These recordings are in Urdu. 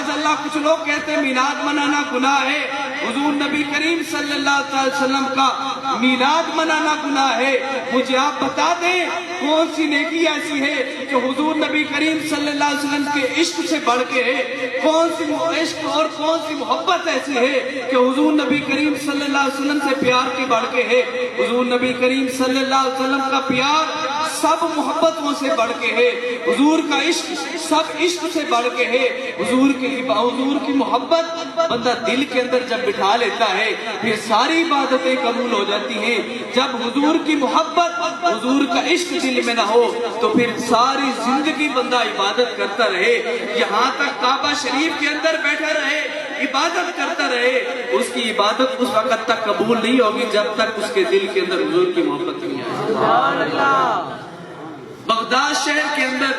اللہ کچھ لوگ کہتے ہیں میلاد منانا گناہ ہے، حضور نبی کریم صلی اللہ علیہ وسلم کا میلاد منانا گناہ ہے۔ مجھے آپ بتا دیں کون سی نیکی ایسی ہے کہ حضور نبی کریم صلی اللہ علیہ وسلم کے عشق سے بڑھ کے ہے؟ کون سی عشق اور کون سی محبت ایسی ہے کہ حضور نبی کریم صلی اللہ علیہ وسلم سے پیار کی بڑھ کے ہے؟ حضور نبی کریم صلی اللہ علیہ وسلم کا پیار سب محبتوں سے بڑھ کے ہے، حضور کا عشق سب عشق سے بڑھ کے ہے۔ حضور کی محبت بندہ دل کے اندر جب بٹھا لیتا ہے پھر ساری عبادتیں قبول ہو جاتی ہیں۔ جب حضور کی محبت، حضور کا عشق دل میں نہ ہو تو پھر ساری زندگی بندہ عبادت کرتا رہے، یہاں تک کعبہ شریف کے اندر بیٹھا رہے، عبادت کرتا رہے، اس کی عبادت اس وقت تک قبول نہیں ہوگی جب تک اس کے دل کے اندر حضور کی محبت نہیں آئے۔ بغداد شہر کے اندر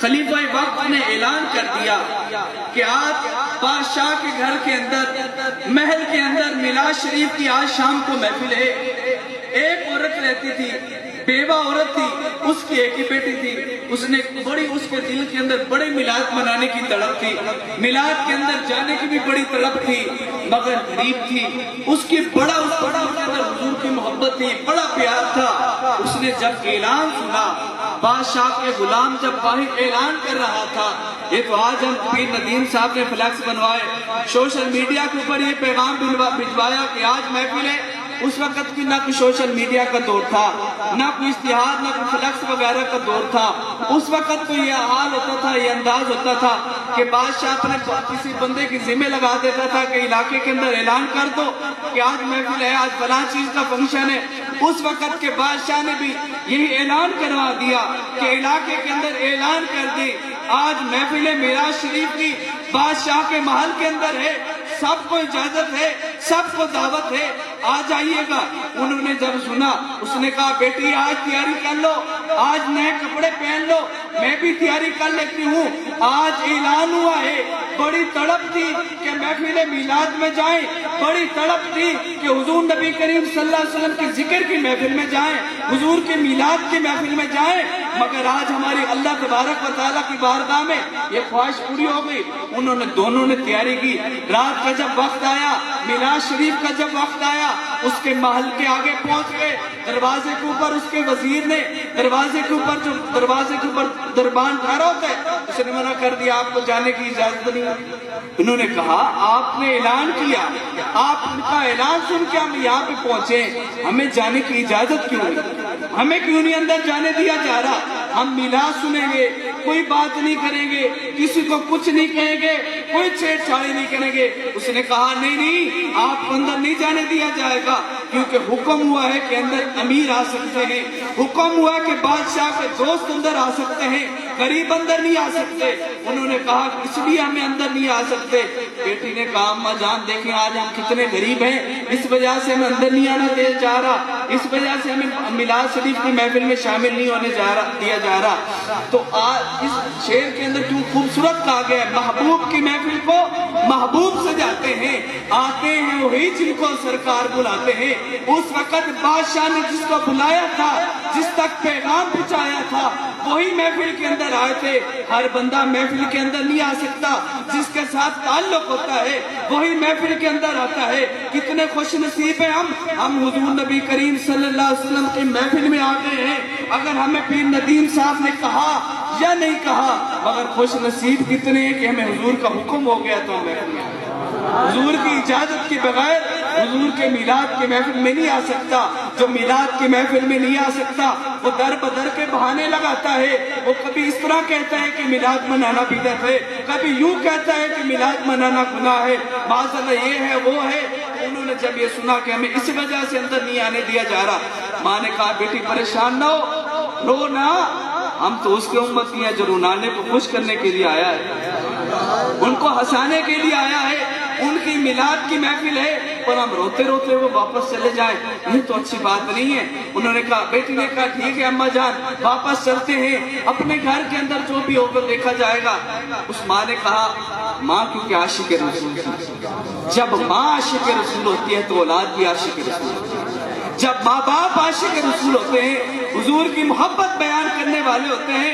خلیفہ وقت نے اعلان کر دیا کہ آج بادشاہ کے گھر کے اندر، محل کے اندر میلاد شریف کی آج شام کو محفل ہے۔ ایک عورت رہتی تھی، بیوہ عورت تھی، اس کی ایک ہی بیٹی تھی، اس کے دل کے اندر بڑے میلاد منانے کی تڑپ تھی، میلاد کے اندر جانے کی بھی بڑی تڑپ تھی، مگر غریب تھی، اس کے اندر حضور کی محبت تھی، بڑا پیار تھا۔ اس نے جب اعلان سنا، بادشاہ کے غلام جب باہر اعلان کر رہا تھا، یہ تو آج ہم پیر ندیم صاحب نے فلیکس بنوائے، سوشل میڈیا کے اوپر یہ پیغام بھجوایا کہ آج محفل ہے۔ اس وقت کی نہ کوئی سوشل میڈیا کا دور تھا، نہ کوئی اشتہار، نہ کوئی فلیکس وغیرہ کا دور تھا۔ اس وقت تو یہ حال ہوتا تھا، یہ انداز ہوتا تھا کہ بادشاہ اپنے کسی بندے کی ذمہ لگا دیتا تھا کہ علاقے کے اندر اعلان کر دو کہ آج محفل ہے، آج فلاں چیز کا فنکشن ہے۔ اس وقت کے بادشاہ نے بھی یہی اعلان کروا دیا کہ علاقے کے اندر اعلان کر دی آج محفل میلاد شریف کی بادشاہ کے محل کے اندر ہے، سب کو اجازت ہے، سب کو دعوت ہے، آ جائیے گا۔ انہوں نے جب سنا، اس نے کہا بیٹی آج تیاری کر لو، آج نئے کپڑے پہن لو، میں بھی تیاری کر لیتی ہوں، آج اعلان ہوا ہے۔ بڑی تڑپ تھی کہ محفل میلاد میں جائیں، بڑی تڑپ تھی کہ حضور نبی کریم صلی اللہ علیہ وسلم کے ذکر کی محفل میں جائیں، حضور کے میلاد کی محفل میں جائیں، مگر آج ہماری اللہ تبارک و تعالیٰ کی بارگاہ میں یہ خواہش پوری ہو گئی۔ دونوں نے تیاری کی۔ رات کا جب وقت آیا، میلاد شریف کا جب وقت آیا، اس کے محل کے آگے پہنچ گئے، دروازے کے اوپر اس کے وزیر نے دروازے کے اوپر دربان ٹھہرا ہوتا ہے، اس نے منع کر دیا، آپ کو جانے کی اجازت نہیں۔ انہوں نے کہا آپ نے اعلان کیا، آپ کا اعلان سن کے ہم یہاں پہ پہنچے، ہمیں جانے کی اجازت کیوں نہیں؟ ہمیں کیوں نہیں اندر جانے دیا جا رہا؟ ہم میلاد سنیں گے، کوئی بات نہیں کریں گے، کسی کو کچھ نہیں کہیں گے، کوئی چھیڑ چھاڑی نہیں کریں گے۔ اس نے کہا نہیں، آپ کو اندر نہیں جانے دیا جائے گا، کیونکہ حکم ہوا ہے کہ اندر امیر آ سکتے ہیں، حکم ہوا ہے کہ بادشاہ کے دوست اندر آ سکتے ہیں، غریب اندر نہیں آ سکتے۔ انہوں نے کہا اس لیے ہمیں اندر نہیں آ سکتے۔ بیٹی نے کہا اماں جان دیکھیں آج ہم کتنے غریب ہیں، اس وجہ سے ہمیں اندر نہیں آنا دیا جا رہا، اس وجہ سے ہمیں میلاد شریف کی محفل میں شامل نہیں ہونے دیا جا رہا۔ تو آج اس شعر کے اندر کیوں خوبصورت کہا گیا ہے، محبوب کی محفل کو محبوب سجاتے ہیں، آتے ہیں وہی جن کو سرکار بلاتے ہیں۔ اس وقت بادشاہ نے جس کو بلایا تھا، جس تک پیغام پہنچایا تھا، وہی محفل کے اندر آئے تھے۔ ہر بندہ محفل کے اندر نہیں آ سکتا، جس کے ساتھ تعلق ہوتا ہے وہی محفل کے اندر آتا ہے۔ کتنے خوش نصیب ہیں ہم حضور نبی کریم صلی اللہ علیہ وسلم کی محفل میں آ گئے ہیں۔ اگر ہمیں پیر ندیم صاحب نے کہا یا نہیں کہا، مگر خوش نصیب کتنے ہیں کہ ہمیں حضور کا حکم ہو گیا تو ہم محفل میں آ گئے۔ حضور کی اجازت کے بغیر حضور کے میلاد کی محفل میں نہیں آ سکتا۔ جو میلاد کی محفل میں نہیں آ سکتا وہ در بدر کے بہانے لگاتا ہے، وہ کبھی اس طرح کہتا ہے کہ میلاد منانا بدعت ہے، کبھی یوں کہتا ہے کہ میلاد منانا گناہ ہے، معاذ اللہ یہ ہے وہ ہے۔ انہوں نے جب یہ سنا کہ ہمیں اس وجہ سے اندر نہیں آنے دیا جا رہا، ماں نے کہا بیٹی پریشان نہ ہو، رو نہ، ہم تو اس کے امتی ہیں جو رونانے کو خوش کرنے کے لیے آیا ہے، ان کو ہنسانے کے لیے آیا ہے، ان کی میلاد کی محفل ہے، اور ہم روتے روتے وہ واپس چلے جائیں، یہ تو اچھی بات نہیں ہے۔ انہوں نے کہا، بیٹی نے کہا ٹھیک ہے اماں جان واپس چلتے ہیں، اپنے گھر کے اندر جو بھی ہوگا دیکھا جائے گا۔ اس ماں نے کہا، ماں کیونکہ عاشق رسول تھی، جب ماں عاشق رسول ہوتی ہے تو اولاد بھی عاشق رسول ہوتی ہے۔ جب ماں باپ عاشق رسول ہوتے ہیں، حضور کی محبت بیان کرنے والے ہوتے ہیں،